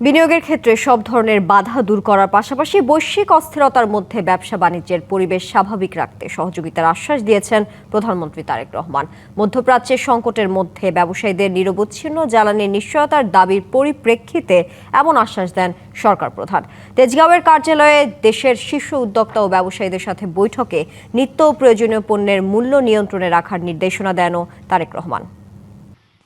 বিনিয়োগের ক্ষেত্রে সব ধরনের বাধা দূর করার পাশাপাশি বৈশ্বিক অস্থিরতার মধ্যে ব্যবসা বাণিজ্যের পরিবেশ স্বাভাবিক রাখতে সহযোগিতার আশ্বাস দিয়েছেন প্রধানমন্ত্রী তারেক রহমান। মধ্যপ্রাচ্যের সংকটের মধ্যে ব্যবসায়ীদের নিরবচ্ছিন্ন জ্বালানির নিশ্চয়তার দাবির পরিপ্রেক্ষিতে এমন আশ্বাস দেন সরকার প্রধান। তেজগাঁওয়ের কার্যালয়ে দেশের শীর্ষ উদ্যোক্তা ও ব্যবসায়ীদের সাথে বৈঠকে নিত্য প্রয়োজনীয় পণ্যের মূল্য নিয়ন্ত্রণে রাখার নির্দেশনা দেন তারেক রহমান।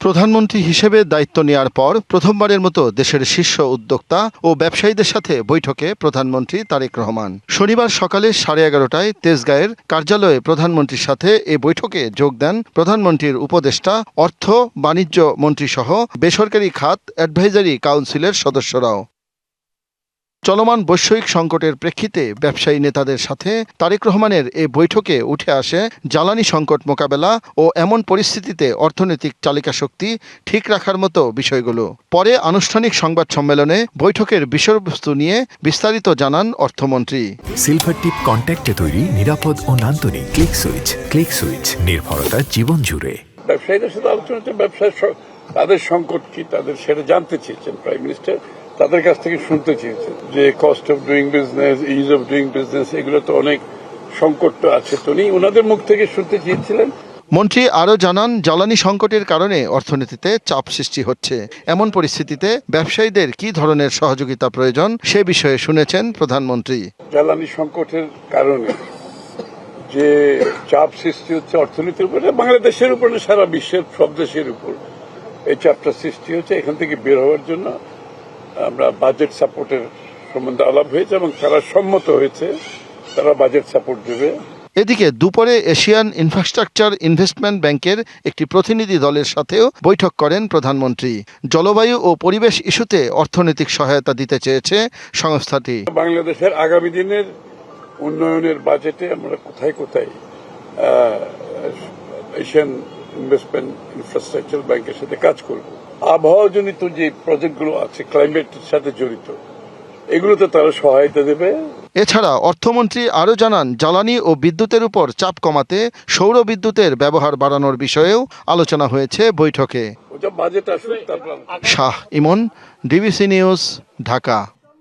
প্রধানমন্ত্রী হিসেবে দায়িত্ব নেওয়ার পর প্রথমবারের মতো দেশের শীর্ষ উদ্যোক্তা ও ব্যবসায়ীদের সাথে বৈঠকে প্রধানমন্ত্রী তারেক রহমান শনিবার সকালে 11:30টায় তেজগাঁয়ের কার্যালয়ে প্রধানমন্ত্রীর সাথে এ বৈঠকে যোগ দেন প্রধানমন্ত্রীর উপদেষ্টা, অর্থ বাণিজ্য মন্ত্রীসহ বেসরকারি খাত অ্যাডভাইজারি কাউন্সিলের সদস্যরাও। চলমান বৈশ্বিক সংকটের প্রেক্ষিতে ব্যবসায়ী নেতাদের সাথে তারেক রহমানের এ বৈঠকে উঠে আসে জ্বালানি সংকট মোকাবেলা ও এমন পরিস্থিতিতে অর্থনৈতিক চালিকাশক্তি ঠিক রাখার মতো বিষয়গুলো। পরে আনুষ্ঠানিক সংবাদ সম্মেলনে বৈঠকের বিষয়বস্তু নিয়ে বিস্তারিত জানান অর্থমন্ত্রী। সিলভার টিপ কন্ট্যাক্টে তৈরি নিরাপদ ও নান্দনিক ক্লিক সুইচ নির্ভরতা জীবন জুড়ে। ব্যবসায়ীদের সাথে আলোচনা, ব্যবসায় তাদের সংকট কি তাদের সেটা জানতে চেয়েছেন প্রাইম মিনিস্টার, তাদের কাছ থেকে শুনতে চেয়েছেন যে cost of doing business, is of doing business, এগুলো তো অনেক সংকট তো আছে, তো উনি ওনাদের মুখ থেকে শুনতে চেয়েছিলেন। মন্ত্রী আরও জানান, জ্বালানি সংকটের কারণে অর্থনীতিতে চাপ সৃষ্টি হচ্ছে। এমন পরিস্থিতিতে ব্যবসায়ীদের কি ধরনের সহযোগিতা প্রয়োজন সে বিষয়ে শুনেছেন প্রধানমন্ত্রী। জ্বালানি সংকটের কারণে যে চাপ সৃষ্টি হচ্ছে অর্থনীতির উপরে, বাংলাদেশের উপরে সারা বিশ্বের সব দেশের উপর এই চাপটা সৃষ্টি হচ্ছে, এখান থেকে বের হওয়ার জন্য আমরা বাজেট সাপোর্টের সম্বন্ধে আলাপ হয়েছে এবং তারা সম্মত হয়েছে, তারা বাজেট সাপোর্ট দেবে। এদিকে দুপুরে এশিয়ান ইনফ্রাস্ট্রাকচার ইনভেস্টমেন্ট ব্যাংকের একটি প্রতিনিধি দলের সাথেও বৈঠক করেন প্রধানমন্ত্রী। জলবায়ু ও পরিবেশ ইস্যুতে অর্থনৈতিক সহায়তা দিতে চেয়েছে সংস্থাটি। বাংলাদেশের আগামী দিনের উন্নয়নের বাজেটে আমরা কোথায় কোথায় এশিয়ান ইনভেস্টমেন্ট ইনফ্রাস্ট্রাকচার ব্যাংকের সাথে কাজ করব। আবহাওয়াজনিত যে প্রজেক্টগুলো আছে ক্লাইমেটের সাথে জড়িত, এগুলোতে তারা সহায়তা দেবে। এছাড়া অর্থমন্ত্রী আরও জানান, জ্বালানি ও বিদ্যুতের উপর চাপ কমাতে সৌর বিদ্যুতের ব্যবহার বাড়ানোর বিষয়েও আলোচনা হয়েছে বৈঠকে। বাজেট আসলে শাহ ইমন, ডিবিসি নিউজ, ঢাকা।